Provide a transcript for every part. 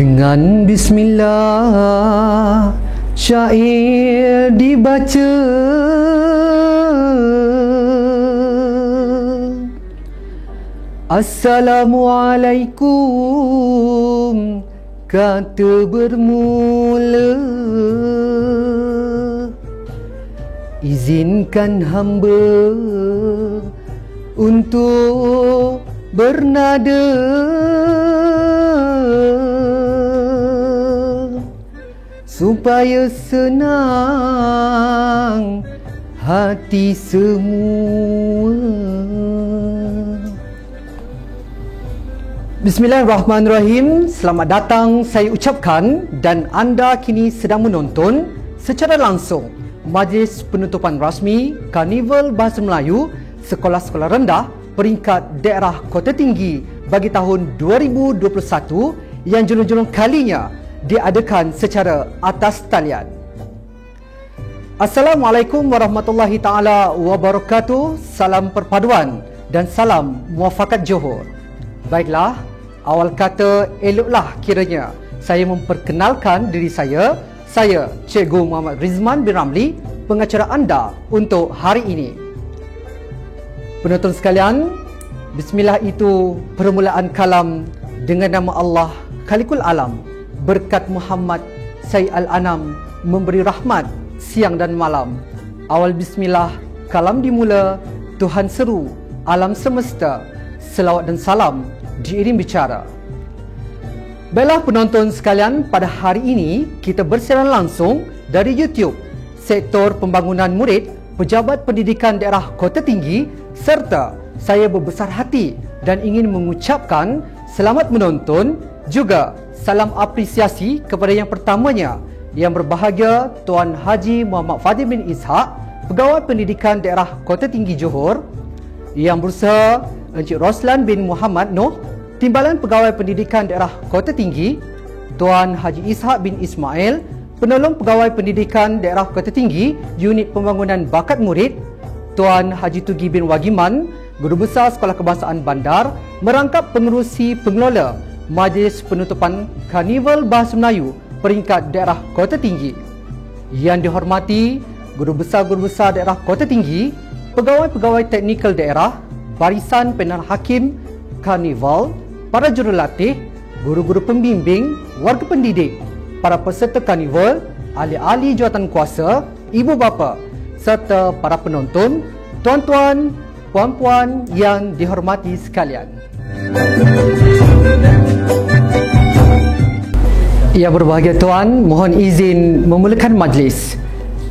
Dengan bismillah syair dibaca, Assalamualaikum kata bermula. Izinkan hamba untuk bernada, supaya senang hati semua. Bismillahirrahmanirrahim. Selamat datang saya ucapkan, dan anda kini sedang menonton secara langsung majlis penutupan rasmi Karnival Bahasa Melayu Sekolah-Sekolah Rendah peringkat daerah Kota Tinggi bagi tahun 2021 yang julung-julung kalinya diadakan secara atas talian. Assalamualaikum warahmatullahi taala wabarakatuh. Salam perpaduan dan salam muafakat Johor. Baiklah, awal kata eloklah kiranya saya memperkenalkan diri saya. Saya Cikgu Muhammad Rizman bin Ramli, pengacara anda untuk hari ini. Penonton sekalian, bismillah itu permulaan kalam dengan nama Allah Khaliqul Alam. Berkat Muhammad Sayyid Al-Anam memberi rahmat siang dan malam. Awal bismillah kalam dimula, Tuhan seru alam semesta, selawat dan salam diiring bicara. Baiklah penonton sekalian, pada hari ini kita bersiaran langsung dari YouTube Sektor Pembangunan Murid Pejabat Pendidikan Daerah Kota Tinggi, serta saya berbesar hati dan ingin mengucapkan selamat menonton, juga salam apresiasi kepada yang pertamanya, yang berbahagia Tuan Haji Muhammad Fadil bin Ishak, Pegawai Pendidikan Daerah Kota Tinggi Johor, yang berusaha Encik Roslan bin Muhammad Noh, Timbalan Pegawai Pendidikan Daerah Kota Tinggi, Tuan Haji Ishak bin Ismail, Penolong Pegawai Pendidikan Daerah Kota Tinggi, Unit Pembangunan Bakat Murid, Tuan Haji Tugi bin Wagiman, Guru Besar Sekolah Kebangsaan Bandar, merangkap pengerusi pengelola Majlis Penutupan Karnival Bahasa Melayu peringkat daerah Kota Tinggi. Yang dihormati Guru Besar Daerah Kota Tinggi, Pegawai-pegawai teknikal daerah, Barisan Panel Hakim Karnival, para jurulatih, guru-guru pembimbing, warga pendidik, para peserta karnival, ahli-ahli jawatankuasa, ibu bapa, serta para penonton, tuan-tuan, puan-puan yang dihormati sekalian. Yang berbahagia tuan, mohon izin memulakan majlis.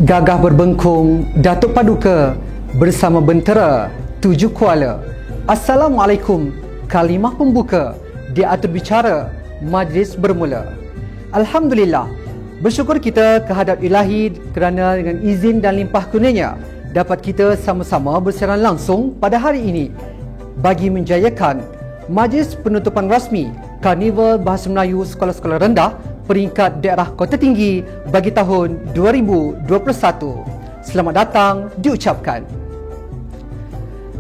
Gagah berbengkung Datuk Paduka bersama bentera 7 kuala. Assalamualaikum. Kalimah pembuka diatur bicara, majlis bermula. Alhamdulillah, bersyukur kita kehadap Ilahi kerana dengan izin dan limpah kurnianya dapat kita sama-sama bersiaran langsung pada hari ini bagi menjayakan majlis penutupan rasmi Karnival Bahasa Melayu Sekolah-Sekolah Rendah peringkat daerah Kota Tinggi bagi tahun 2021. Selamat datang diucapkan.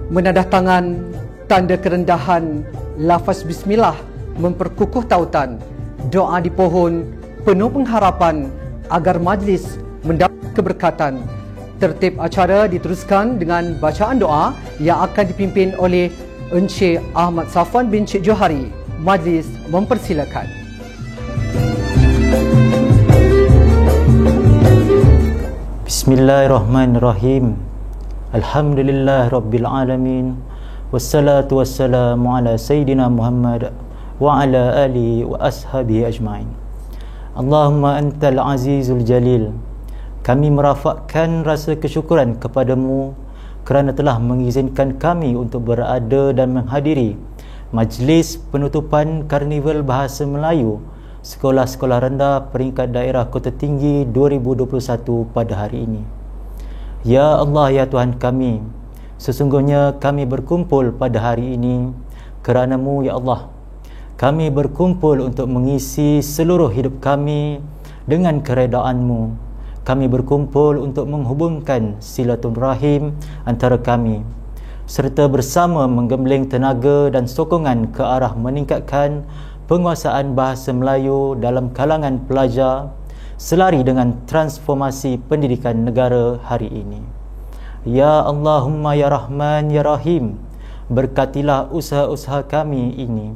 Menadah tangan tanda kerendahan, lafaz bismillah memperkukuh tautan, doa di pohon penuh pengharapan agar majlis mendapat keberkatan. Tertib acara diteruskan dengan bacaan doa yang akan dipimpin oleh Encik Ahmad Safwan bin Cik Johari. Majlis mempersilakan. Bismillahirrahmanirrahim. Alhamdulillah Rabbil Alamin. Wassalatu wassalamu ala Sayyidina Muhammad wa ala alihi wa ashabihi ajma'in. Allahumma antal azizul jalil. Kami merafakkan rasa kesyukuran kepadamu kerana telah mengizinkan kami untuk berada dan menghadiri majlis penutupan Karnival Bahasa Melayu Sekolah-Sekolah Rendah peringkat daerah Kota Tinggi 2021 pada hari ini. Ya Allah, ya Tuhan kami, sesungguhnya kami berkumpul pada hari ini kerana-Mu, ya Allah. Kami berkumpul untuk mengisi seluruh hidup kami dengan keredaan-Mu. Kami berkumpul untuk menghubungkan silaturahim antara kami, serta bersama menggembling tenaga dan sokongan ke arah meningkatkan penguasaan bahasa Melayu dalam kalangan pelajar selari dengan transformasi pendidikan negara hari ini. Ya Allahumma ya Rahman ya Rahim, berkatilah usaha-usaha kami ini.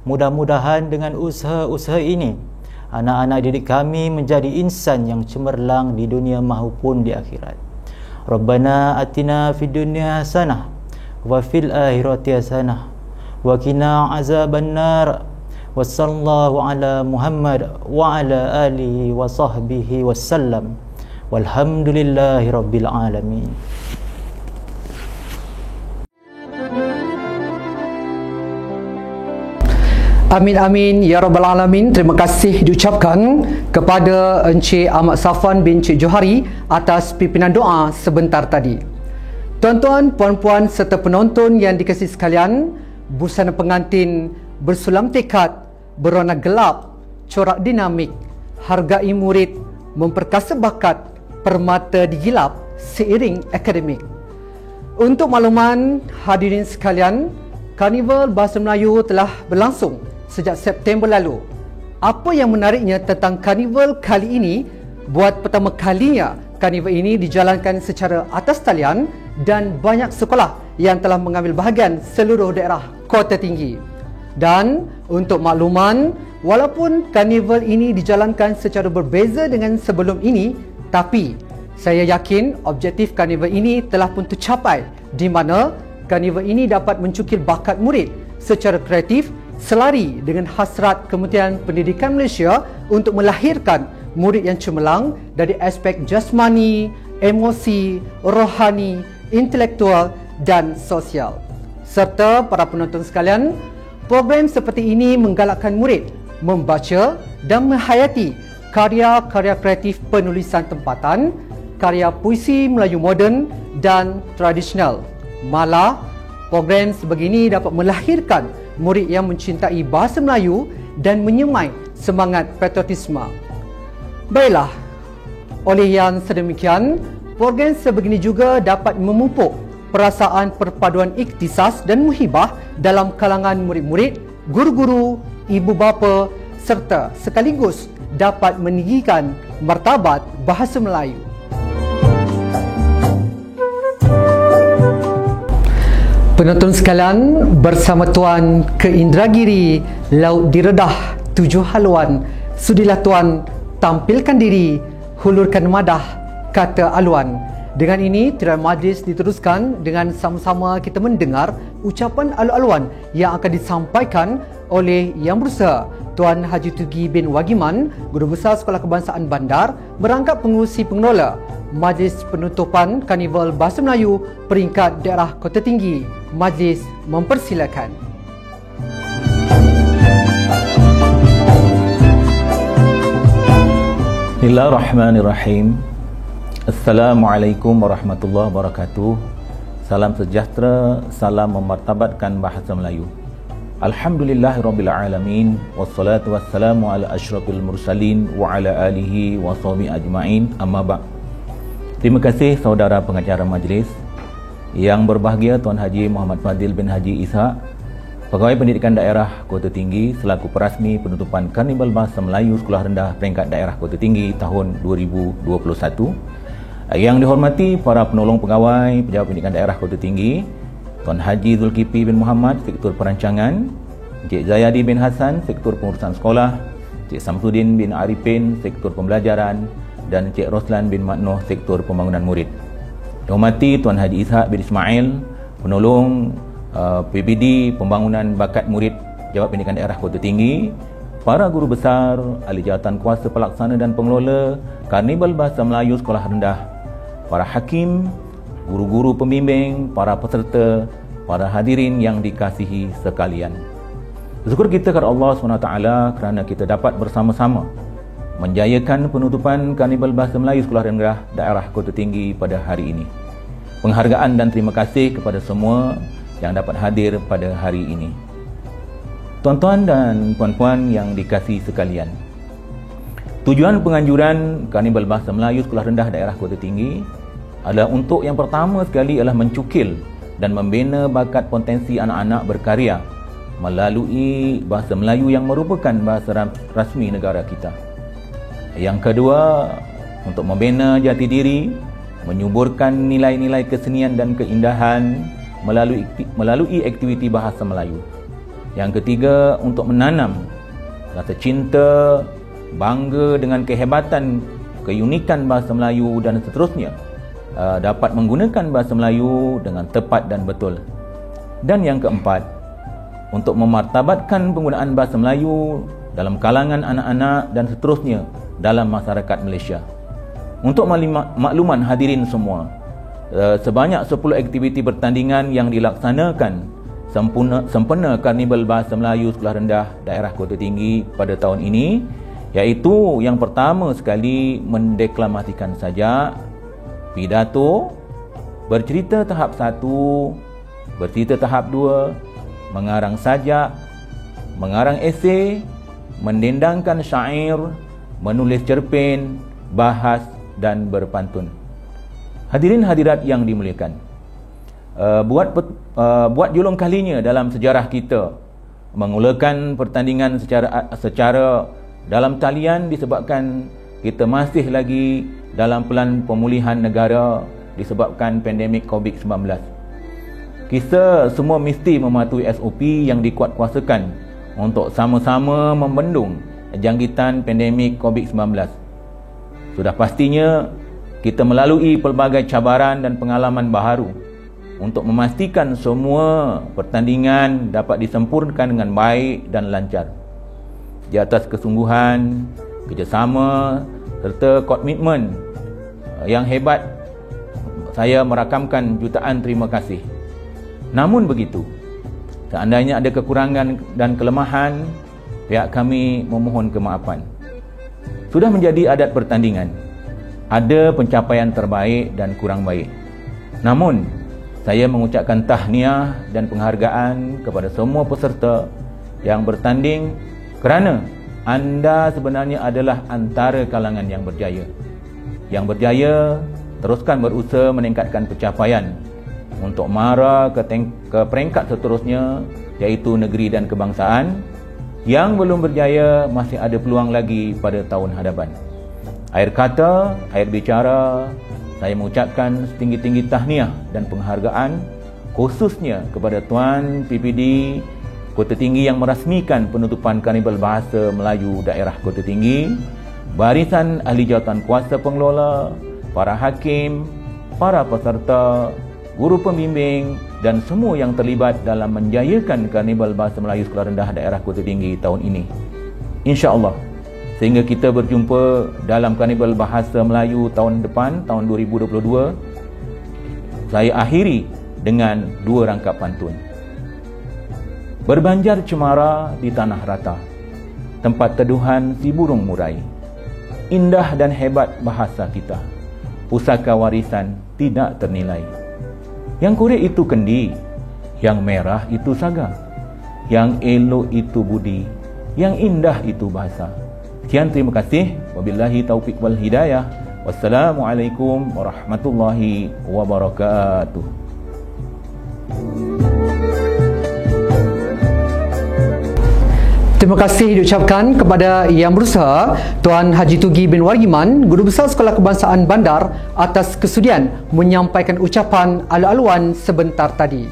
Mudah-mudahan dengan usaha-usaha ini anak-anak didik kami menjadi insan yang cemerlang di dunia maupun di akhirat. Rabbana atina fid dunya hasanah wa fil akhirati hasanah wa qina azabannar. Wa sallallahu ala Muhammad wa ala alihi wa sahbihi wasallam. Walhamdulillahi rabbil alamin. Amin amin ya rabbal alamin. Terima kasih diucapkan kepada Encik Ahmad Safwan bin Encik Johari atas pimpinan doa sebentar tadi. Tuan-tuan, puan-puan serta penonton yang dikasihi sekalian, busana pengantin bersulam tekad, berwarna gelap, corak dinamik, hargai murid, memperkasa bakat, permata digilap seiring akademik. Untuk makluman hadirin sekalian, Karnival Bahasa Melayu telah berlangsung sejak September lalu. Apa yang menariknya tentang karnival kali ini, buat pertama kalinya karnival ini dijalankan secara atas talian dan banyak sekolah yang telah mengambil bahagian seluruh daerah Kota Tinggi. Dan untuk makluman, walaupun karnival ini dijalankan secara berbeza dengan sebelum ini, tapi saya yakin objektif karnival ini telah pun tercapai, di mana karnival ini dapat mencukil bakat murid secara kreatif selari dengan hasrat Kementerian Pendidikan Malaysia untuk melahirkan murid yang cemerlang dari aspek jasmani, emosi, rohani, intelektual dan sosial. Serta para penonton sekalian, program seperti ini menggalakkan murid membaca dan menghayati karya-karya kreatif penulisan tempatan, karya puisi Melayu moden dan tradisional. Malah, program sebegini dapat melahirkan murid yang mencintai bahasa Melayu dan menyemai semangat patriotisme. Baiklah, oleh yang sedemikian, program sebegini juga dapat memupuk perasaan perpaduan ikhtisas dan muhibah dalam kalangan murid-murid, guru-guru, ibu bapa serta sekaligus dapat meninggikan martabat bahasa Melayu. Penonton sekalian, bersama Tuan ke Indragiri, laut diredah 7 haluan. Sudilah Tuan tampilkan diri, hulurkan madah, kata aluan. Dengan ini, tirai majlis diteruskan dengan sama-sama kita mendengar ucapan alu-aluan yang akan disampaikan oleh Yang Berusaha Tuan Haji Tugi bin Wagiman, Guru Besar Sekolah Kebangsaan Bandar, berangkat pengurusi pengelola Majlis Penutupan Karnival Bahasa Melayu peringkat daerah Kota Tinggi. Majlis mempersilakan. Bismillahirrahmanirrahim. Assalamualaikum warahmatullahi wabarakatuh. Salam sejahtera, salam memartabatkan bahasa Melayu. Alhamdulillahirabbil alamin, wassalatu wassalamu ala asyrafil mursalin wa ala alihi wa sahbihi ajmain. Amma ba'd. Terima kasih saudara pengacara majlis. Yang berbahagia Tuan Haji Muhammad Fadil bin Haji Ishaq, Pegawai Pendidikan Daerah Kota Tinggi selaku perasmi penutupan Karnival Bahasa Melayu Sekolah Rendah Peringkat Daerah Kota Tinggi tahun 2021. Yang dihormati para penolong pegawai Pejabat Pendidikan Daerah Kota Tinggi, Tuan Haji Zulkifli bin Muhammad, Sektor Perancangan, Encik Zayadi bin Hassan, Sektor Pengurusan Sekolah, Encik Samsudin bin Arifin, Sektor Pembelajaran, dan Encik Roslan bin Maknoh, Sektor Pembangunan Murid. Dihormati Tuan Haji Ishaq bin Ismail, Penolong PBD Pembangunan Bakat Murid Pejabat Pendidikan Daerah Kota Tinggi, para guru besar, ahli jawatan kuasa pelaksana dan pengelola Karnival Bahasa Melayu Sekolah Rendah, para hakim, guru-guru pembimbing, para peserta, para hadirin yang dikasihi sekalian. Bersyukur kita kepada Allah SWT kerana kita dapat bersama-sama menjayakan penutupan Karnival Bahasa Melayu Sekolah Rendah Daerah Kota Tinggi pada hari ini. Penghargaan dan terima kasih kepada semua yang dapat hadir pada hari ini. Tuan-tuan dan puan-puan yang dikasihi sekalian, tujuan penganjuran Karnival Bahasa Melayu Sekolah Rendah Daerah Kota Tinggi adalah untuk yang pertama sekali adalah mencukil dan membina bakat potensi anak-anak berkarya melalui bahasa Melayu yang merupakan bahasa rasmi negara kita. Yang kedua, untuk membina jati diri, menyuburkan nilai-nilai kesenian dan keindahan melalui aktiviti bahasa Melayu. Yang ketiga, untuk menanam rasa cinta, bangga dengan kehebatan, keunikan bahasa Melayu dan seterusnya, dapat menggunakan bahasa Melayu dengan tepat dan betul. Dan yang keempat, untuk memartabatkan penggunaan bahasa Melayu dalam kalangan anak-anak dan seterusnya dalam masyarakat Malaysia. Untuk makluman hadirin semua, sebanyak 10 aktiviti pertandingan yang dilaksanakan sempena Karnival Bahasa Melayu Sekolah Rendah Daerah Kota Tinggi pada tahun ini, iaitu yang pertama sekali mendeklamasikan sajak, pidato, bercerita tahap 1, bercerita tahap 2, mengarang sajak, mengarang esei, mendendangkan syair, menulis cerpen, bahas dan berpantun. Hadirin hadirat yang dimuliakan, buat julung kalinya dalam sejarah kita mengulakan pertandingan secara dalam talian disebabkan kita masih lagi dalam pelan pemulihan negara disebabkan pandemik COVID-19. Kita semua mesti mematuhi SOP yang dikuatkuasakan untuk sama-sama membendung jangkitan pandemik COVID-19. Sudah pastinya kita melalui pelbagai cabaran dan pengalaman baharu untuk memastikan semua pertandingan dapat disempurnakan dengan baik dan lancar. Di atas kesungguhan, kerjasama serta komitmen yang hebat, saya merakamkan jutaan terima kasih. Namun begitu, seandainya ada kekurangan dan kelemahan, pihak kami memohon kemaafan. Sudah menjadi adat pertandingan, ada pencapaian terbaik dan kurang baik. Namun, saya mengucapkan tahniah dan penghargaan kepada semua peserta yang bertanding kerana anda sebenarnya adalah antara kalangan yang berjaya. Yang berjaya, teruskan berusaha meningkatkan pencapaian untuk mara ke peringkat seterusnya, iaitu negeri dan kebangsaan. Yang belum berjaya masih ada peluang lagi pada tahun hadapan. Akhir kata, akhir bicara, saya mengucapkan setinggi-tinggi tahniah dan penghargaan khususnya kepada Tuan PPD Kota Tinggi yang merasmikan penutupan Karnival Bahasa Melayu Daerah Kota Tinggi, barisan ahli jawatan kuasa pengelola, para hakim, para peserta, guru pembimbing dan semua yang terlibat dalam menjayakan Karnival Bahasa Melayu Sekolah Rendah Daerah Kota Tinggi tahun ini. InsyaAllah, sehingga kita berjumpa dalam Karnival Bahasa Melayu tahun depan, tahun 2022, saya akhiri dengan 2 rangkap pantun. Berbanjar cemara di tanah rata, tempat teduhan si burung murai. Indah dan hebat bahasa kita, pusaka warisan tidak ternilai. Yang kurik itu kendi, yang merah itu saga, yang elok itu budi, yang indah itu bahasa. Sekian, terima kasih. Wabillahi taufiq wal hidayah. Wassalamualaikum warahmatullahi wabarakatuh. Terima kasih diucapkan kepada Yang Berusaha Tuan Haji Tugi bin Wargiman, Guru Besar Sekolah Kebangsaan Bandar, atas kesudian menyampaikan ucapan alu-aluan sebentar tadi.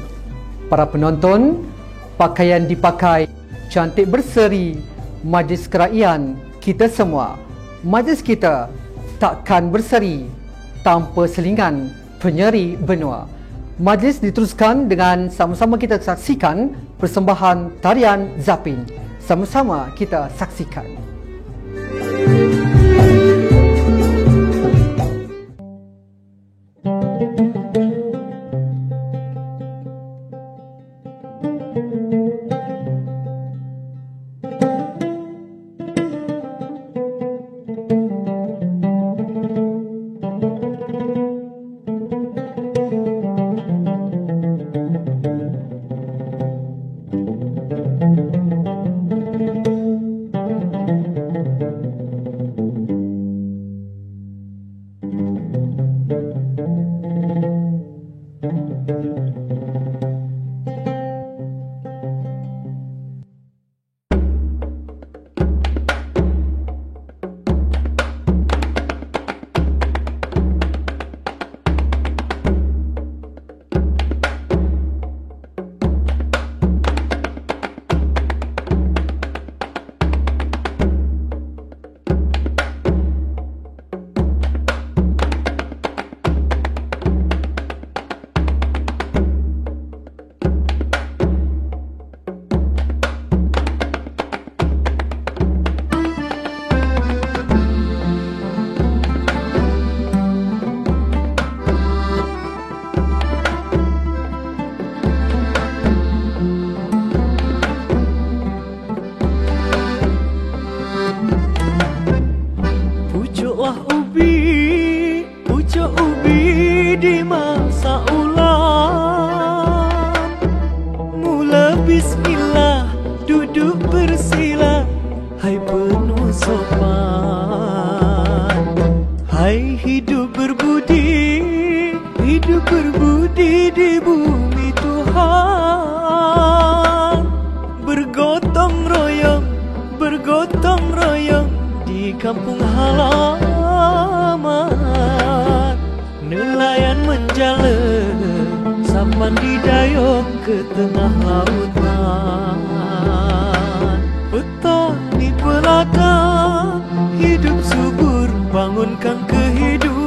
Para penonton, pakaian dipakai, cantik berseri, majlis keraian kita semua. Majlis kita takkan berseri tanpa selingan penyeri benua. Majlis diteruskan dengan sama-sama kita saksikan persembahan tarian Zapin. Sama-sama kita saksikan. bersila, hai penuh sopan. Hai hidup berbudi di bumi Tuhan. Bergotong royong di kampung halaman. Nelayan menjala, sampan didayung ke tengah lautan. Petani pelakang hidup subur, bangunkan kehidupan.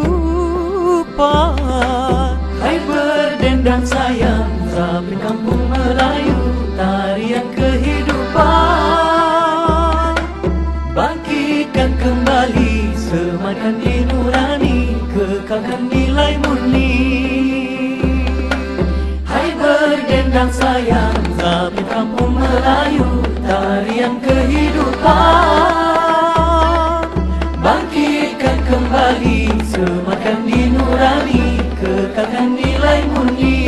Hai berdendang sayang, sapi kampung Melayu, tarian kehidupan. Bangkitkan kembali, semakan di nurani, kekalkan nilai murni. Hai berdendang sayang, sapi kampung Melayu, tarian kehidupan. Bangkitkan kembali, semakan di nurani, kekalkan nilai murni.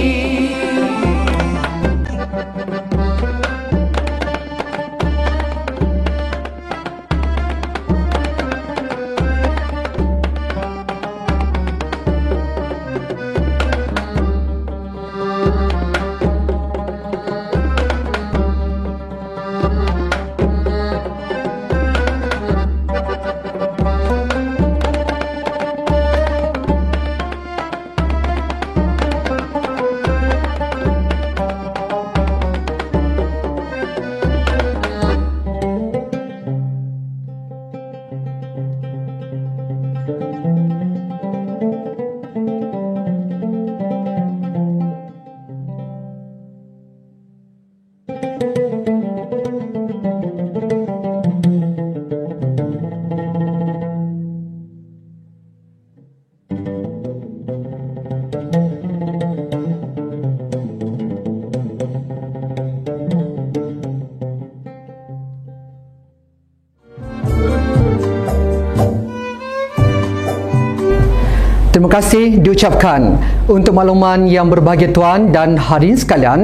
Terima kasih diucapkan untuk makluman yang berbahagia tuan dan hadirin sekalian.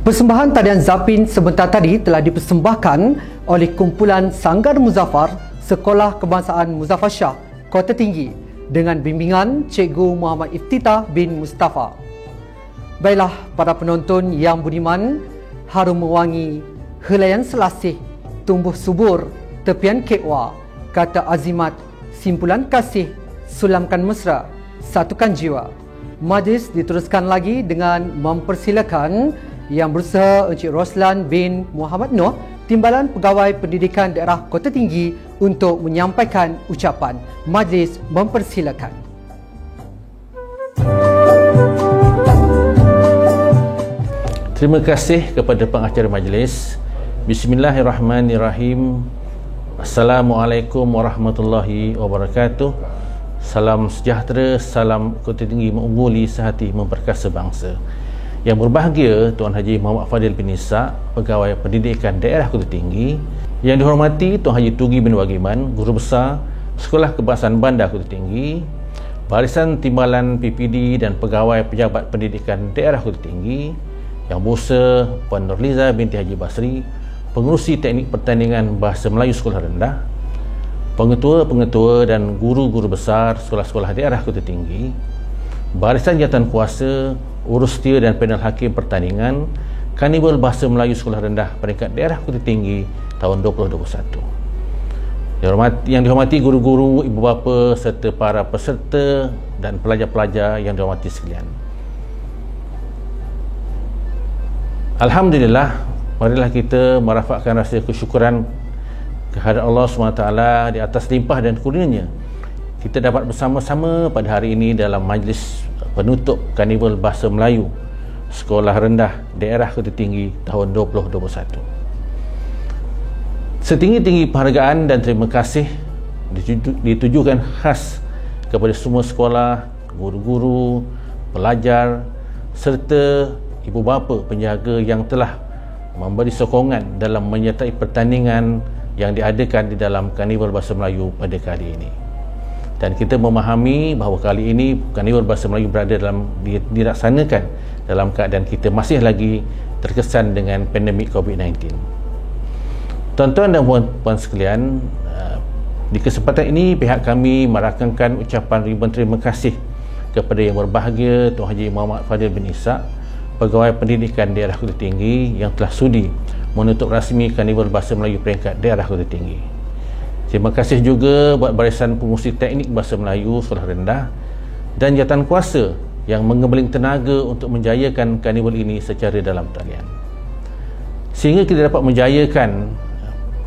Persembahan tarian Zapin sebentar tadi telah dipersembahkan oleh kumpulan Sanggar Muzaffar Sekolah Kebangsaan Muzaffar Shah, Kota Tinggi dengan bimbingan Cikgu Muhammad Iftitah bin Mustafa. Baiklah para penonton yang budiman, harum mewangi, helaian selasih, tumbuh subur, tepian kekwa, kata azimat, simpulan kasih, sulamkan mesra, satukan jiwa. Majlis diteruskan lagi dengan mempersilakan Yang Berusaha Encik Roslan bin Muhammad Noh, Timbalan Pegawai Pendidikan Daerah Kota Tinggi untuk menyampaikan ucapan. Majlis mempersilakan. Terima kasih kepada pengacara majlis. Bismillahirrahmanirrahim. Assalamualaikum warahmatullahi wabarakatuh. Salam sejahtera, salam Kota Tinggi mengungguli, sehati memperkasa bangsa. Yang berbahagia Tuan Haji Muhammad Fadil bin Ishaq, Pegawai Pendidikan Daerah Kota Tinggi. Yang dihormati Tuan Haji Tugi bin Wagiman, Guru Besar Sekolah Kebangsaan Bandar Kota Tinggi. Barisan Timbalan PPD dan Pegawai Pejabat Pendidikan Daerah Kota Tinggi. Yang Berusaha Puan Nurliza binti Haji Basri, Pengurusi Teknik Pertandingan Bahasa Melayu Sekolah Rendah. Pengetua-pengetua dan guru-guru besar sekolah-sekolah daerah Kota Tinggi, barisan jawatan kuasa, urus setia dan panel hakim pertandingan Karnival Bahasa Melayu Sekolah Rendah peringkat daerah Kota Tinggi tahun 2021. Yang dihormati guru-guru, ibu bapa serta para peserta dan pelajar-pelajar yang dihormati sekalian. Alhamdulillah, marilah kita merafakkan rasa kesyukuran kehadrat Allah SWT di atas limpah dan kurnianya. Kita dapat bersama-sama pada hari ini dalam majlis penutup Karnival Bahasa Melayu Sekolah Rendah Daerah Kota Tinggi tahun 2021. Setinggi-tinggi penghargaan dan terima kasih ditujukan khas kepada semua sekolah, guru-guru, pelajar serta ibu bapa penjaga yang telah memberi sokongan dalam menyertai pertandingan yang diadakan di dalam Karnival Bahasa Melayu pada kali ini. Dan kita memahami bahawa kali ini Karnival Bahasa Melayu berada dalam dilaksanakan dalam keadaan kita masih lagi terkesan dengan pandemik COVID-19. Tuan-tuan dan puan-puan sekalian, di kesempatan ini pihak kami merakamkan ucapan ribuan terima kasih kepada Yang Berbahagia Tuan Haji Muhammad Fadil bin Ishaq, Pegawai Pendidikan Daerah Kota Tinggi, yang telah sudi menutup rasmi Karnival Bahasa Melayu peringkat Daerah Kota Tinggi. Terima kasih juga buat Barisan Pengurusi Teknik Bahasa Melayu Sekolah Rendah dan jawatan kuasa yang mengembeling tenaga untuk menjayakan karnival ini secara dalam talian. Sehingga kita dapat menjayakan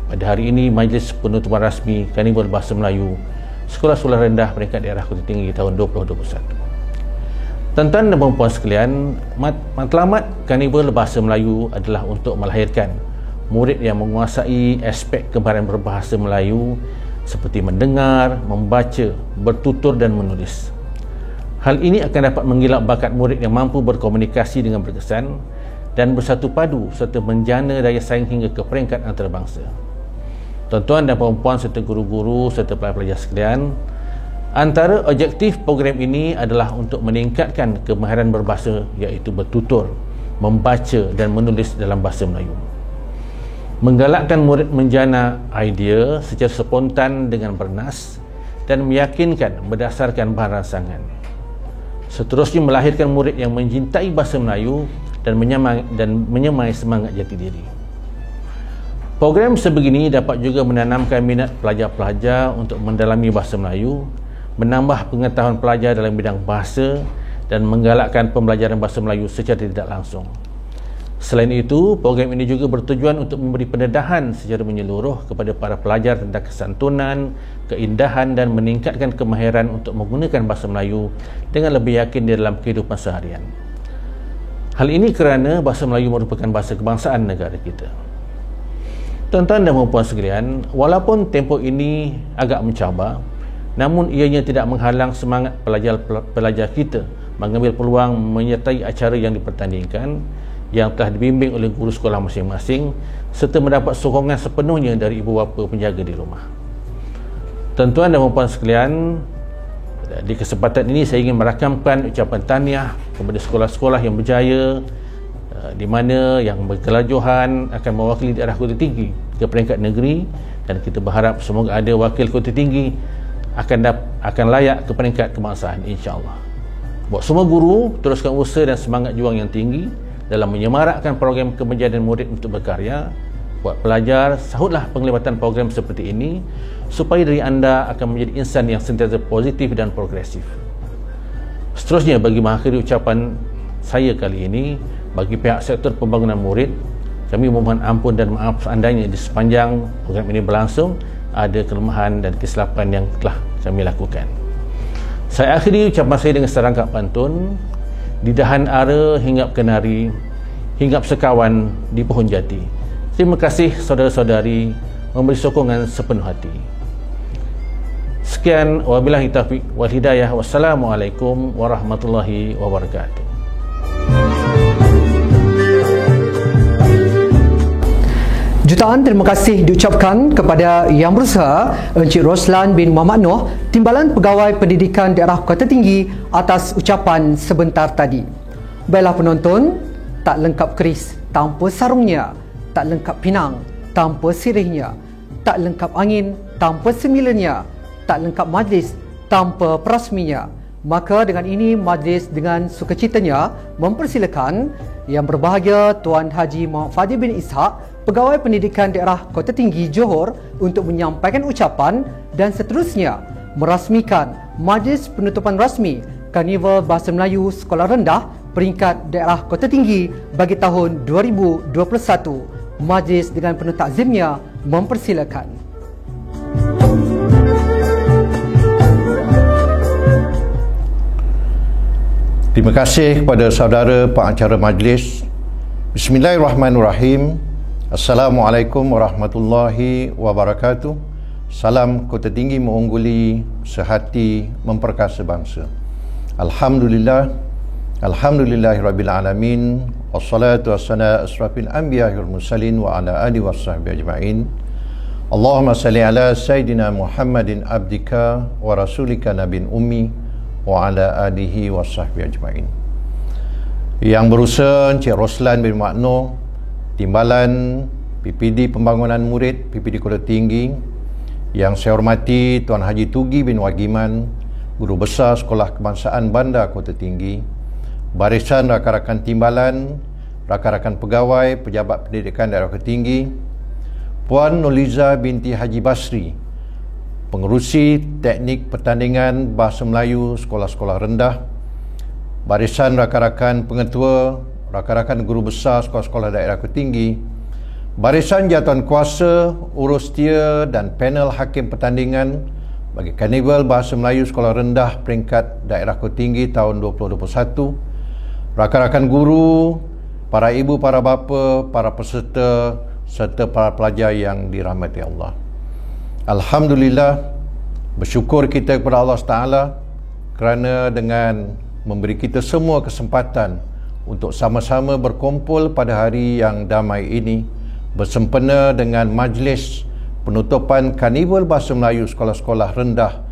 pada hari ini majlis penutupan rasmi Karnival Bahasa Melayu Sekolah-Sekolah Rendah peringkat Daerah Kota Tinggi tahun 2021. Tuan-tuan dan puan-puan sekalian, matlamat Karnival Bahasa Melayu adalah untuk melahirkan murid yang menguasai aspek kemahiran berbahasa Melayu seperti mendengar, membaca, bertutur dan menulis. Hal ini akan dapat menggilak bakat murid yang mampu berkomunikasi dengan berkesan dan bersatu padu serta menjana daya saing hingga ke peringkat antarabangsa. Tuan-tuan dan puan-puan serta guru-guru serta pelajar-pelajar sekalian, antara objektif program ini adalah untuk meningkatkan kemahiran berbahasa, iaitu bertutur, membaca dan menulis dalam bahasa Melayu. Menggalakkan murid menjana idea secara spontan dengan bernas dan meyakinkan berdasarkan bahan rangsangan. Seterusnya melahirkan murid yang mencintai bahasa Melayu dan menyemai semangat jati diri. Program sebegini dapat juga menanamkan minat pelajar-pelajar untuk mendalami bahasa Melayu, menambah pengetahuan pelajar dalam bidang bahasa dan menggalakkan pembelajaran bahasa Melayu secara tidak langsung. Selain itu, program ini juga bertujuan untuk memberi pendedahan secara menyeluruh kepada para pelajar tentang kesantunan, keindahan dan meningkatkan kemahiran untuk menggunakan bahasa Melayu dengan lebih yakin di dalam kehidupan seharian. Hal ini kerana bahasa Melayu merupakan bahasa kebangsaan negara kita. Tuan-tuan dan puan-puan sekalian, walaupun tempoh ini agak mencabar, namun ianya tidak menghalang semangat pelajar kita mengambil peluang menyertai acara yang dipertandingkan yang telah dibimbing oleh guru sekolah masing-masing serta mendapat sokongan sepenuhnya dari ibu bapa penjaga di rumah. Tuan-tuan dan puan-puan sekalian, di kesempatan ini saya ingin merakamkan ucapan tahniah kepada sekolah-sekolah yang berjaya, di mana yang berkelajuan akan mewakili daerah Kota Tinggi ke peringkat negeri, dan kita berharap semoga ada wakil Kota Tinggi akan layak ke peringkat kebangsaan, insya-Allah. Buat semua guru, teruskan usaha dan semangat juang yang tinggi dalam menyemarakkan program kemenjadian murid untuk berkarya. Buat pelajar, sahutlah penglibatan program seperti ini supaya diri anda akan menjadi insan yang sentiasa positif dan progresif. Seterusnya, bagi mengakhiri ucapan saya kali ini, bagi pihak sektor pembangunan murid, kami memohon ampun dan maaf seandainya di sepanjang program ini berlangsung ada kelemahan dan kesilapan yang telah kami lakukan. Saya akhiri ucapan saya dengan serangkap pantun. Di dahan ara hinggap kenari, hinggap sekawan di pohon jati. Terima kasih saudara-saudari memberi sokongan sepenuh hati. Sekian, wabillahi taufiq wal hidayah. Wassalamualaikum warahmatullahi wabarakatuh. Jutaan terima kasih diucapkan kepada Yang Berusaha Encik Roslan bin Muhammad Noor, Timbalan Pegawai Pendidikan Daerah Kota Tinggi, atas ucapan sebentar tadi. Baiklah penonton, tak lengkap keris tanpa sarungnya, tak lengkap pinang tanpa sirihnya, tak lengkap angin tanpa semilanya, tak lengkap majlis tanpa perasminya. Maka dengan ini majlis dengan sukacitanya mempersilakan Yang Berbahagia Tuan Haji Muhammad Fadil bin Ishaq, Pegawai Pendidikan Daerah Kota Tinggi Johor, untuk menyampaikan ucapan dan seterusnya merasmikan majlis penutupan rasmi Karnival Bahasa Melayu Sekolah Rendah peringkat Daerah Kota Tinggi bagi tahun 2021. Majlis dengan penuh takzimnya mempersilakan. Terima kasih kepada saudara pengacara majlis. Bismillahirrahmanirrahim. Assalamualaikum warahmatullahi wabarakatuh. Salam Kota Tinggi mengungguli, sehati memperkasa bangsa. Alhamdulillah, alhamdulillahirabbil alamin. Wassalatu wassalamu asrafil anbiya'i wal mursalin wa ala alihi washabbihi ajma'in. Allahumma salli ala sayidina Muhammadin abdika wa rasulika nabiyyin ummi wa ala alihi washabbihi ajma'in. Yang Berusaha Encik Roslan bin Muhammad Noor, Timbalan PPD Pembangunan Murid PPD Kota Tinggi, yang saya hormati Tuan Haji Tugi bin Wagiman, Guru Besar Sekolah Kebangsaan Bandar Kota Tinggi, barisan rakan-rakan timbalan, rakan-rakan pegawai, pejabat pendidikan daerah Kota Tinggi, Puan Noliza binti Haji Basri, pengerusi teknik pertandingan Bahasa Melayu Sekolah-Sekolah Rendah, barisan rakan-rakan pengetua, rakan-rakan guru besar sekolah-sekolah daerah Kota Tinggi, barisan jawatan kuasa, urus setia dan panel hakim pertandingan bagi Karnival Bahasa Melayu Sekolah Rendah peringkat daerah Kota Tinggi tahun 2021, rakan-rakan guru, para ibu, para bapa, para peserta serta para pelajar yang dirahmati Allah. Alhamdulillah, bersyukur kita kepada Allah Taala kerana dengan memberi kita semua kesempatan untuk sama-sama berkumpul pada hari yang damai ini bersempena dengan majlis penutupan Karnival Bahasa Melayu Sekolah-Sekolah Rendah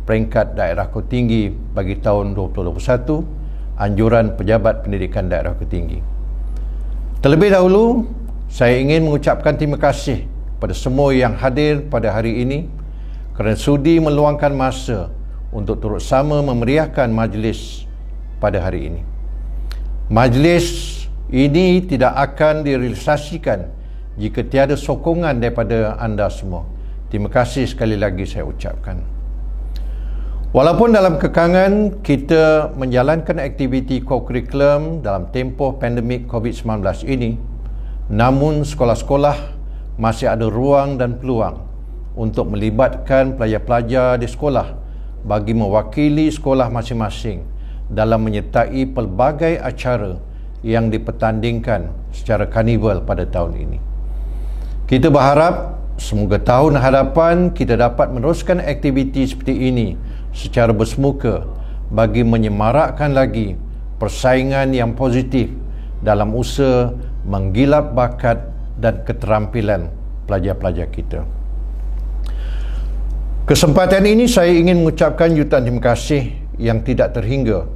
peringkat daerah Kota Tinggi bagi tahun 2021, anjuran Pejabat Pendidikan Daerah Kota Tinggi. Terlebih dahulu, saya ingin mengucapkan terima kasih kepada semua yang hadir pada hari ini kerana sudi meluangkan masa untuk turut sama memeriahkan majlis pada hari ini. Majlis ini tidak akan direalisasikan jika tiada sokongan daripada anda semua. Terima kasih sekali lagi saya ucapkan. Walaupun dalam kekangan kita menjalankan aktiviti co-curriculum dalam tempoh pandemik COVID-19 ini, namun sekolah-sekolah masih ada ruang dan peluang untuk melibatkan pelajar-pelajar di sekolah bagi mewakili sekolah masing-masing dalam menyertai pelbagai acara yang dipertandingkan secara karnival pada tahun ini. Kita berharap semoga tahun hadapan kita dapat meneruskan aktiviti seperti ini secara bersemuka bagi menyemarakkan lagi persaingan yang positif dalam usaha menggilap bakat dan keterampilan pelajar-pelajar kita. Kesempatan ini saya ingin mengucapkan jutaan terima kasih yang tidak terhingga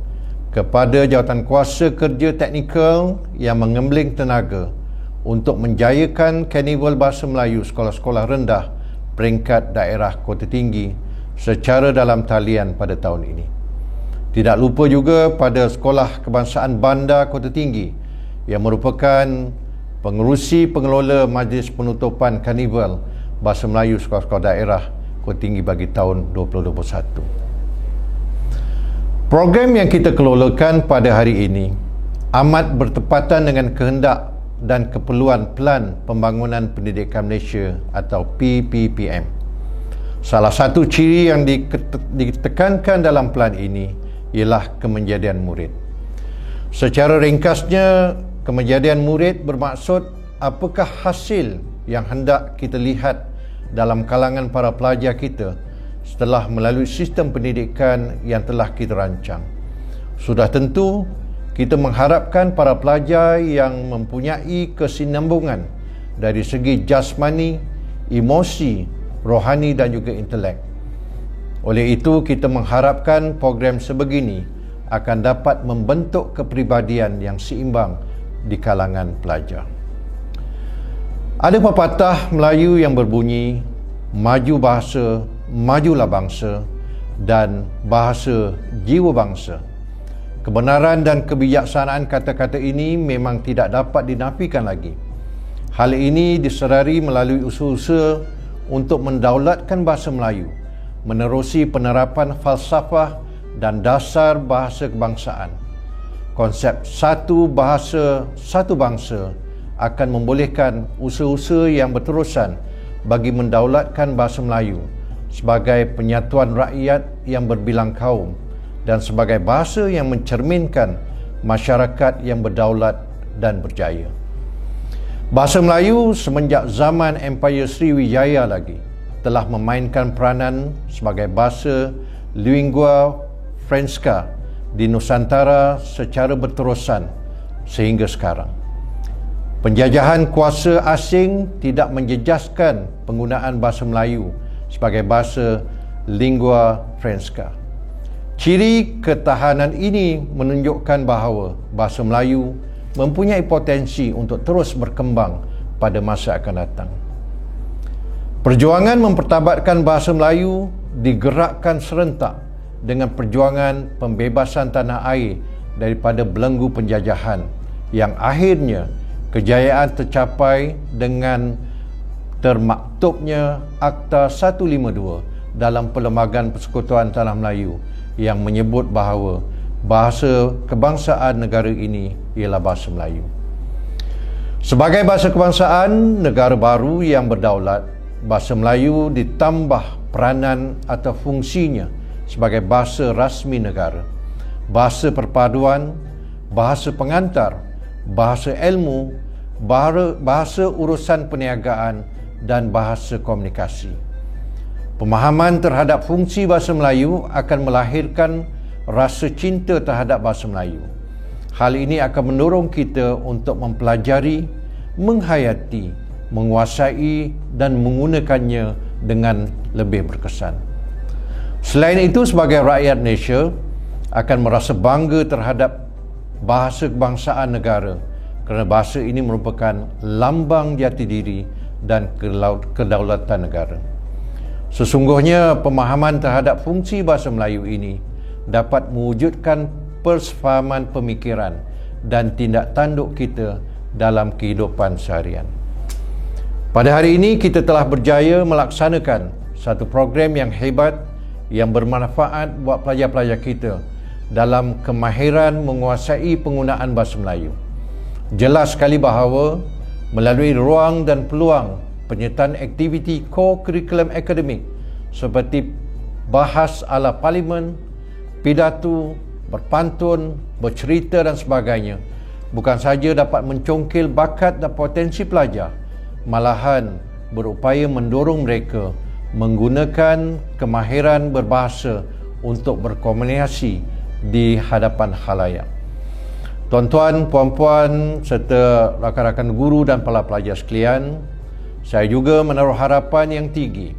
kepada Jawatankuasa Kerja Teknikal yang mengembling tenaga untuk menjayakan Karnival Bahasa Melayu Sekolah-Sekolah Rendah peringkat daerah Kota Tinggi secara dalam talian pada tahun ini. Tidak lupa juga pada Sekolah Kebangsaan Bandar Kota Tinggi yang merupakan pengerusi pengelola majlis penutupan Karnival Bahasa Melayu Sekolah-Sekolah Daerah Kota Tinggi bagi tahun 2021. Program yang kita kelolakan pada hari ini amat bertepatan dengan kehendak dan keperluan Pelan Pembangunan Pendidikan Malaysia atau PPPM. Salah satu ciri yang ditekankan dalam pelan ini ialah kemenjadian murid. Secara ringkasnya, kemenjadian murid bermaksud apakah hasil yang hendak kita lihat dalam kalangan para pelajar kita setelah melalui sistem pendidikan yang telah kita rancang. Sudah tentu, kita mengharapkan para pelajar yang mempunyai kesinambungan dari segi jasmani, emosi, rohani dan juga intelek. Oleh itu, kita mengharapkan program sebegini akan dapat membentuk kepribadian yang seimbang di kalangan pelajar. Ada pepatah Melayu yang berbunyi, maju bahasa, majulah bangsa, dan bahasa jiwa bangsa. Kebenaran dan kebijaksanaan kata-kata ini memang tidak dapat dinafikan lagi. Hal ini disedari melalui usaha-usaha untuk mendaulatkan bahasa Melayu, menerusi penerapan falsafah dan dasar bahasa kebangsaan. Konsep satu bahasa, satu bangsa akan membolehkan usaha-usaha yang berterusan bagi mendaulatkan bahasa Melayu sebagai penyatuan rakyat yang berbilang kaum dan sebagai bahasa yang mencerminkan masyarakat yang berdaulat dan berjaya. Bahasa Melayu semenjak zaman Empire Sriwijaya lagi telah memainkan peranan sebagai bahasa lingua franca di Nusantara secara berterusan sehingga sekarang. Penjajahan kuasa asing tidak menjejaskan penggunaan bahasa Melayu sebagai bahasa lingua franca. Ciri ketahanan ini menunjukkan bahawa bahasa Melayu mempunyai potensi untuk terus berkembang pada masa akan datang. Perjuangan mempertabatkan bahasa Melayu digerakkan serentak dengan perjuangan pembebasan tanah air daripada belenggu penjajahan yang akhirnya kejayaan tercapai dengan termaktubnya Akta 152 dalam Perlembagaan Persekutuan Tanah Melayu yang menyebut bahawa bahasa kebangsaan negara ini ialah bahasa Melayu. Sebagai bahasa kebangsaan negara baru yang berdaulat, bahasa Melayu ditambah peranan atau fungsinya sebagai bahasa rasmi negara, bahasa perpaduan, bahasa pengantar, bahasa ilmu, bahasa urusan perniagaan dan bahasa komunikasi. Pemahaman terhadap fungsi bahasa Melayu akan melahirkan rasa cinta terhadap bahasa Melayu. Hal ini akan mendorong kita untuk mempelajari, menghayati, menguasai dan menggunakannya dengan lebih berkesan. Selain itu, sebagai rakyat Malaysia akan merasa bangga terhadap bahasa kebangsaan negara kerana bahasa ini merupakan lambang jati diri dan kedaulatan negara. Sesungguhnya pemahaman terhadap fungsi bahasa Melayu ini dapat mewujudkan persefahaman pemikiran dan tindak tanduk kita dalam kehidupan seharian. Pada hari ini kita telah berjaya melaksanakan satu program yang hebat yang bermanfaat buat pelajar-pelajar kita dalam kemahiran menguasai penggunaan bahasa Melayu. Jelas sekali bahawa melalui ruang dan peluang penyertaan aktiviti co-curriculum akademik seperti bahas ala parlimen, pidato, berpantun, bercerita dan sebagainya, bukan saja dapat mencongkil bakat dan potensi pelajar, malahan berupaya mendorong mereka menggunakan kemahiran berbahasa untuk berkomunikasi di hadapan khalayak. Tuan-tuan, puan-puan serta rakan-rakan guru dan para pelajar sekalian, saya juga menaruh harapan yang tinggi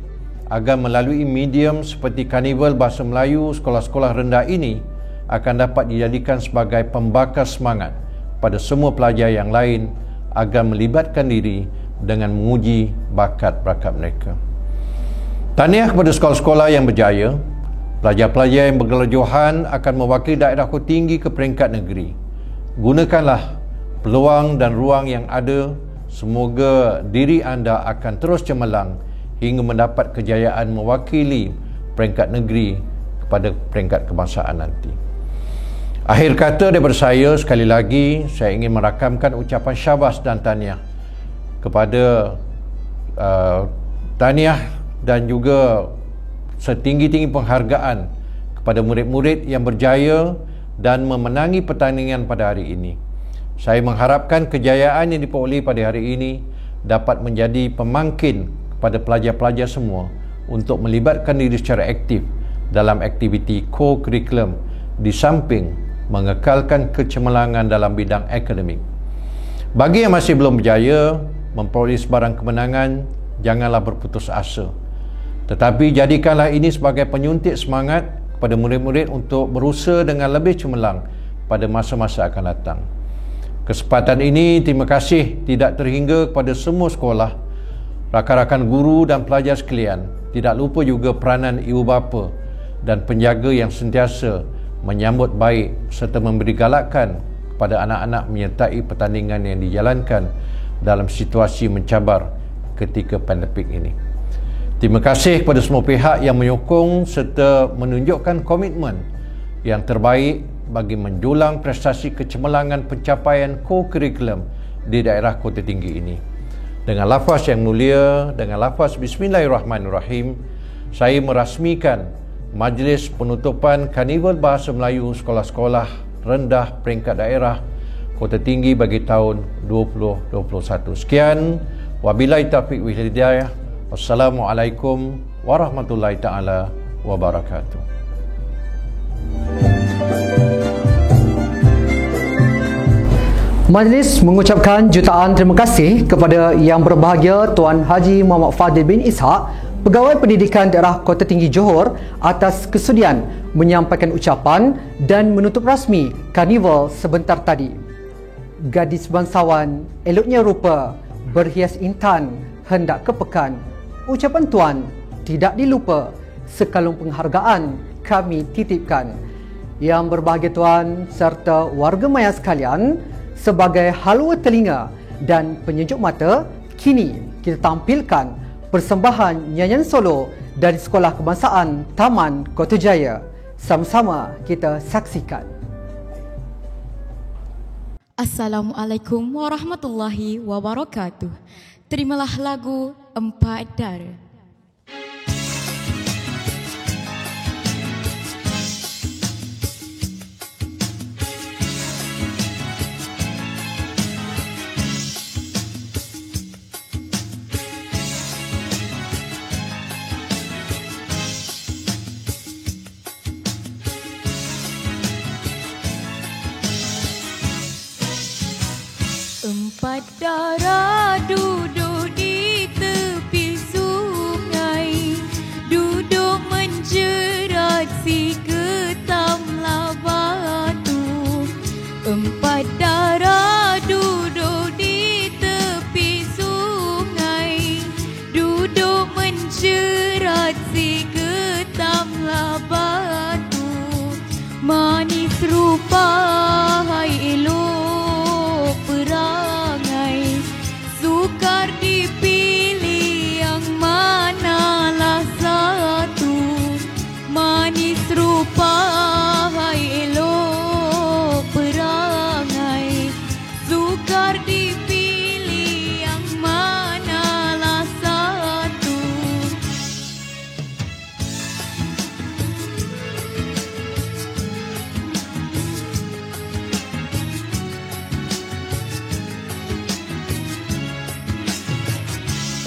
agar melalui medium seperti Karnival Bahasa Melayu sekolah-sekolah rendah ini akan dapat dijadikan sebagai pembakar semangat pada semua pelajar yang lain agar melibatkan diri dengan menguji bakat-bakat mereka. Tahniah kepada sekolah-sekolah yang berjaya. Pelajar-pelajar yang bergelar Johan akan mewakili daerahku tinggi ke peringkat negeri. Gunakanlah peluang dan ruang yang ada. Semoga diri anda akan terus cemerlang hingga mendapat kejayaan mewakili peringkat negeri kepada peringkat kebangsaan nanti. Akhir kata daripada saya, sekali lagi saya ingin merakamkan ucapan syabas dan tahniah kepada tahniah dan juga setinggi-tinggi penghargaan kepada murid-murid yang berjaya dan memenangi pertandingan pada hari ini. Saya mengharapkan kejayaan yang diperoleh pada hari ini dapat menjadi pemangkin kepada pelajar-pelajar semua untuk melibatkan diri secara aktif dalam aktiviti co-curriculum di samping mengekalkan kecemerlangan dalam bidang akademik. Bagi yang masih belum berjaya memperoleh sebarang kemenangan, janganlah berputus asa. Tetapi jadikanlah ini sebagai penyuntik semangat kepada murid-murid untuk berusaha dengan lebih cemerlang pada masa-masa akan datang. Kesempatan ini terima kasih tidak terhingga kepada semua sekolah, rakan-rakan guru dan pelajar sekalian. Tidak lupa juga peranan ibu bapa dan penjaga yang sentiasa menyambut baik serta memberi galakan kepada anak-anak menyertai pertandingan yang dijalankan dalam situasi mencabar ketika pandemik ini. Terima kasih kepada semua pihak yang menyokong serta menunjukkan komitmen yang terbaik bagi menjulang prestasi kecemerlangan pencapaian co-curriculum di daerah Kota Tinggi ini. Dengan lafaz yang mulia, dengan lafaz Bismillahirrahmanirrahim, saya merasmikan majlis penutupan Karnival Bahasa Melayu sekolah-sekolah rendah peringkat daerah Kota Tinggi bagi tahun 2021. Sekian, wabillahi taufiq wal hidayah. Wassalamualaikum warahmatullahi taala wabarakatuh. Majlis mengucapkan jutaan terima kasih kepada Yang Berbahagia Tuan Haji Muhammad Fadil bin Ishaq, Pegawai Pendidikan Daerah Kota Tinggi Johor, atas kesudian menyampaikan ucapan dan menutup rasmi Karnival sebentar tadi. Gadis bangsawan, eloknya rupa, berhias intan hendak ke pekan. Ucapan tuan tidak dilupa, sekalung penghargaan kami titipkan. Yang berbahagia tuan serta warga maya sekalian, sebagai halwa telinga dan penyejuk mata, kini kita tampilkan persembahan nyanyian solo dari Sekolah Kebangsaan Taman Kota Jaya. Sama-sama kita saksikan. Assalamualaikum warahmatullahi wabarakatuh. Terimalah lagu Empat Dara. Empat dara duduk di tepi sungai, duduk menjerat si ketamlah batu. Empat dara duduk di tepi sungai, duduk menjerat si ketamlah batu. Manis rupa hai elok perangai, sukar dipilih yang manalah satu. Manis rupa hai elok perangai, sukar dipilih yang manalah satu.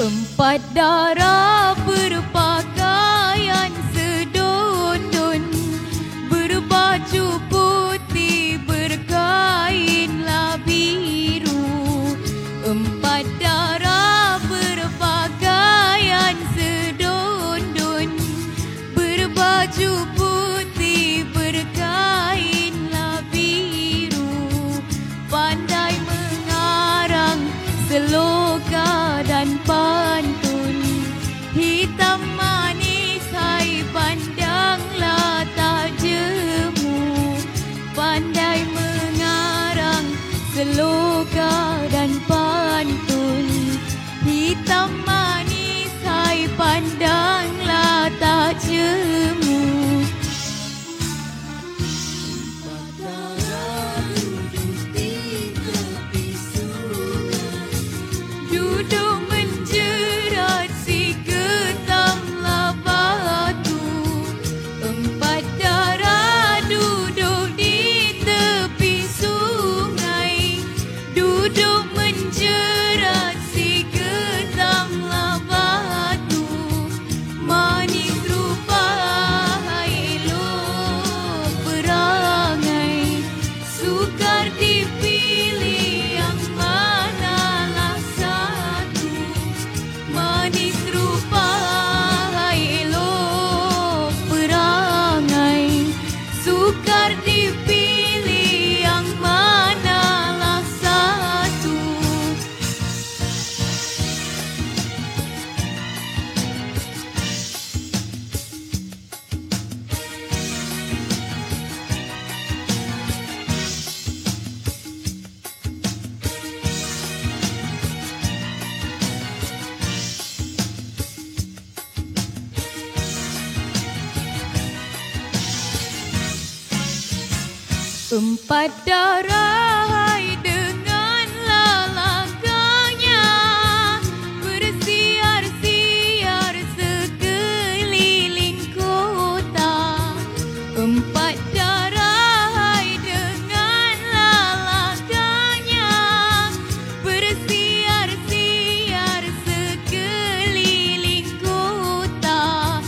Empat dara berpakaian sedondon, berbaju putih berkainlah biru. Empat dara berpakaian sedondon, berbaju putih berkainlah biru. Pandai mengarang seloka dan pantun, hitam manis hai pandanglah tak jemu. Pandai mengarang seloka dan pantun, hitam manis hai pandanglah tak jemu. Duduk menjerat si ketamlah batu. Empat dara duduk di tepi sungai, duduk menjerat si ketamlah batu. Manis rupa hai elok perangai, sukar dipilih yang manalah satu. Manis rupa hai elok perangai, sukar dipilih yang manalah satu. Empat dara hai dengan lalangkahnya, bersiar-siar sekeliling kota. Empat dara hai dengan lalangkahnya, bersiar-siar sekeliling kota.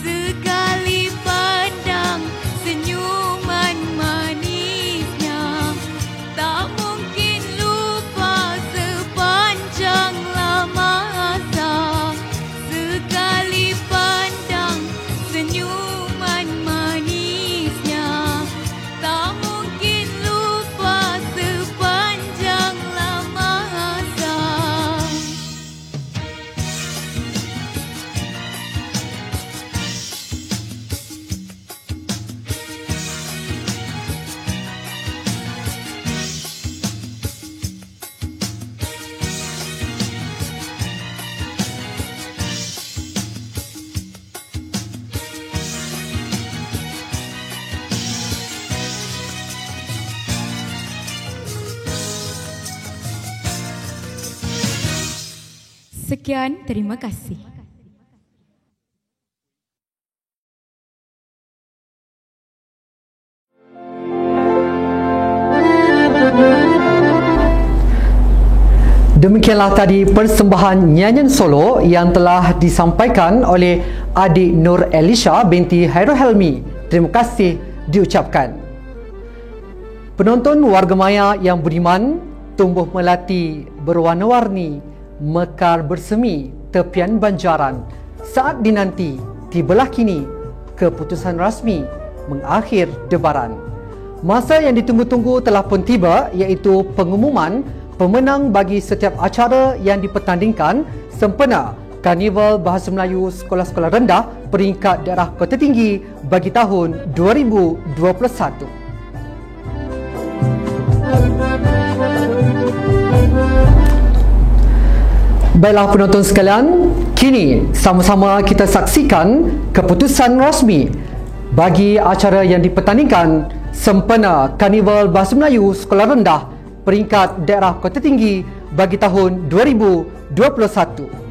Sekali pandang senyuman manisnya, Sekian, terima kasih. Demikianlah tadi persembahan nyanyian solo yang telah disampaikan oleh adik Nur Elisha binti Hairul Helmi. Terima kasih diucapkan. Penonton warga maya yang budiman, tumbuh melati berwarna-warni, mekar bersemi tepian banjaran. Saat dinanti, tibalah kini keputusan rasmi mengakhir debaran. Masa yang ditunggu-tunggu telah pun tiba, iaitu pengumuman pemenang bagi setiap acara yang dipertandingkan sempena Karnival Bahasa Melayu Sekolah-Sekolah Rendah peringkat daerah Kota Tinggi bagi tahun 2021. Baiklah penonton sekalian, kini sama-sama kita saksikan keputusan rasmi bagi acara yang dipertandingkan sempena Karnival Bahasa Melayu Sekolah Rendah peringkat daerah Kota Tinggi bagi tahun 2021.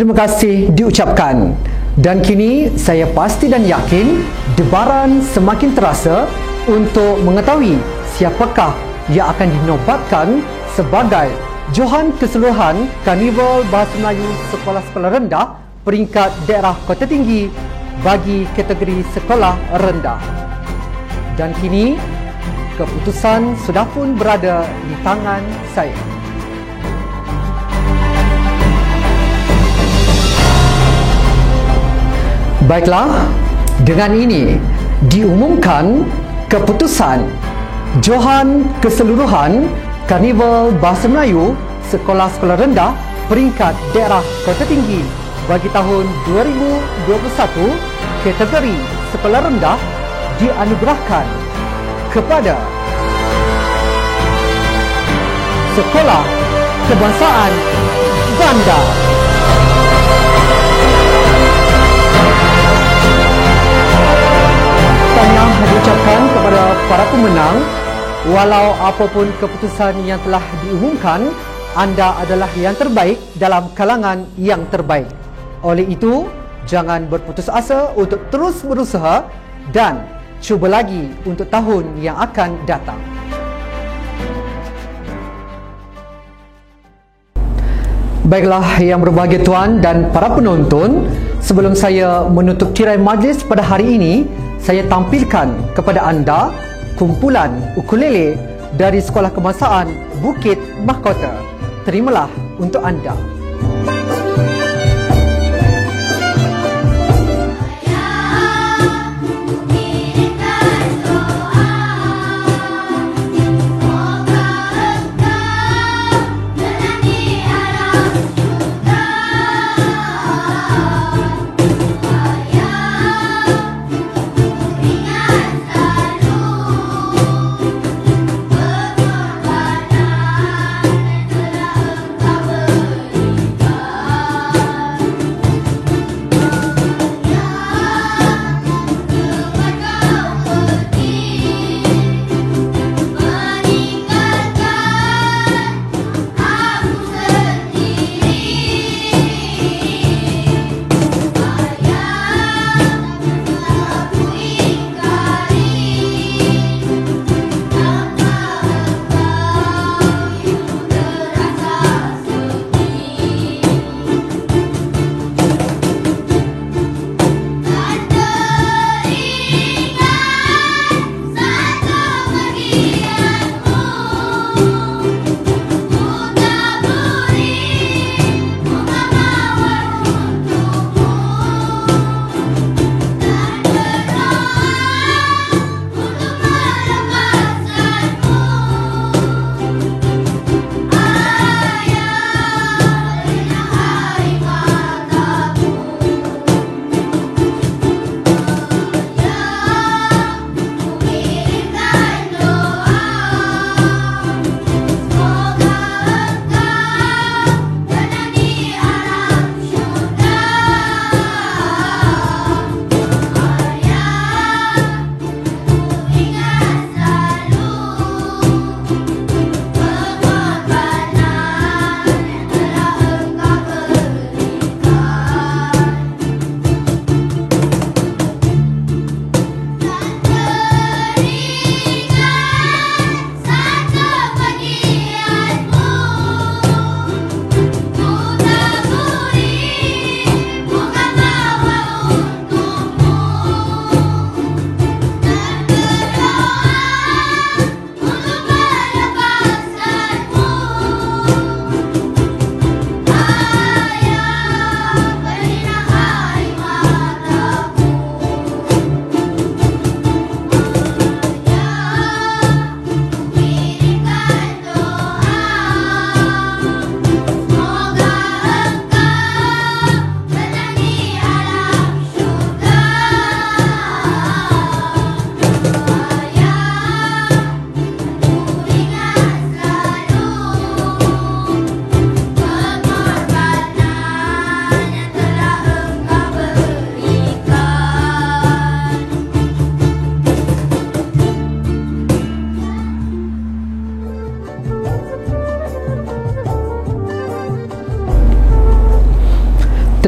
terima kasih diucapkan. Dan kini saya pasti dan yakin debaran semakin terasa untuk mengetahui siapakah yang akan dinobatkan sebagai Johan Keseluruhan Karnival Bahasa Melayu Sekolah-Sekolah Rendah peringkat daerah Kota Tinggi bagi kategori sekolah rendah. Dan kini keputusan sudah pun berada di tangan saya. Baiklah, dengan ini diumumkan keputusan Johan Keseluruhan Karnival Bahasa Melayu Sekolah-Sekolah Rendah peringkat daerah Kota Tinggi bagi tahun 2021 kategori sekolah rendah dianugerahkan kepada Sekolah Kebangsaan Bandar. Tahniah diucapkan kepada para pemenang. Walau apapun keputusan yang telah diumumkan, anda adalah yang terbaik dalam kalangan yang terbaik. Oleh itu, jangan berputus asa untuk terus berusaha dan cuba lagi untuk tahun yang akan datang. Baiklah yang berbahagia tuan dan para penonton, sebelum saya menutup tirai majlis pada hari ini, saya tampilkan kepada anda kumpulan ukulele dari Sekolah Kebangsaan Bukit Mahkota. Terimalah untuk anda.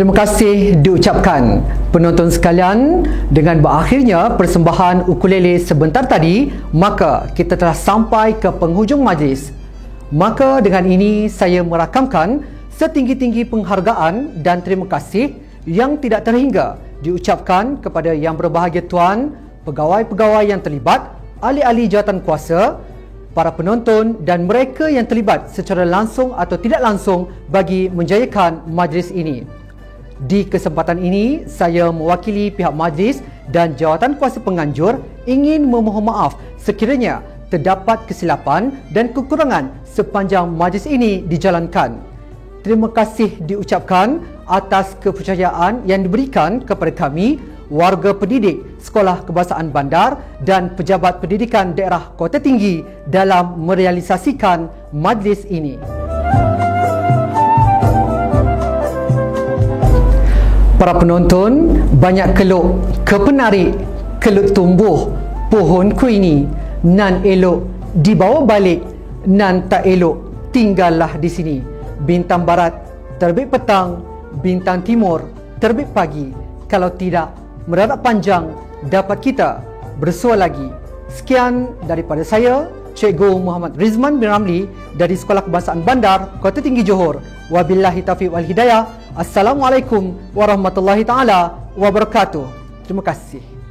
Terima kasih diucapkan penonton sekalian. Dengan berakhirnya persembahan ukulele sebentar tadi, maka kita telah sampai ke penghujung majlis. Maka dengan ini saya merakamkan setinggi-tinggi penghargaan dan terima kasih yang tidak terhingga diucapkan kepada yang berbahagia tuan, pegawai-pegawai yang terlibat, ahli-ahli jawatan kuasa, para penonton dan mereka yang terlibat secara langsung atau tidak langsung bagi menjayakan majlis ini. Di kesempatan ini, saya mewakili pihak majlis dan jawatan kuasa penganjur ingin memohon maaf sekiranya terdapat kesilapan dan kekurangan sepanjang majlis ini dijalankan. Terima kasih diucapkan atas kepercayaan yang diberikan kepada kami, warga pendidik Sekolah Kebahasaan Bandar dan pejabat pendidikan daerah Kota Tinggi dalam merealisasikan majlis ini. Para penonton, banyak keluk kepenarik, keluk tumbuh pohonku ini, nan elok dibawa balik, nan tak elok tinggallah di sini. Bintang barat terbit petang, bintang timur terbit pagi. Kalau tidak mendadak panjang, dapat kita bersua lagi. Sekian daripada saya, Cikgu Muhammad Rizman bin Ramli dari Sekolah Kebahasaan Bandar, Kota Tinggi Johor. Wabillahi taufiq wal hidayah. Assalamualaikum warahmatullahi taala wabarakatuh. Terima kasih.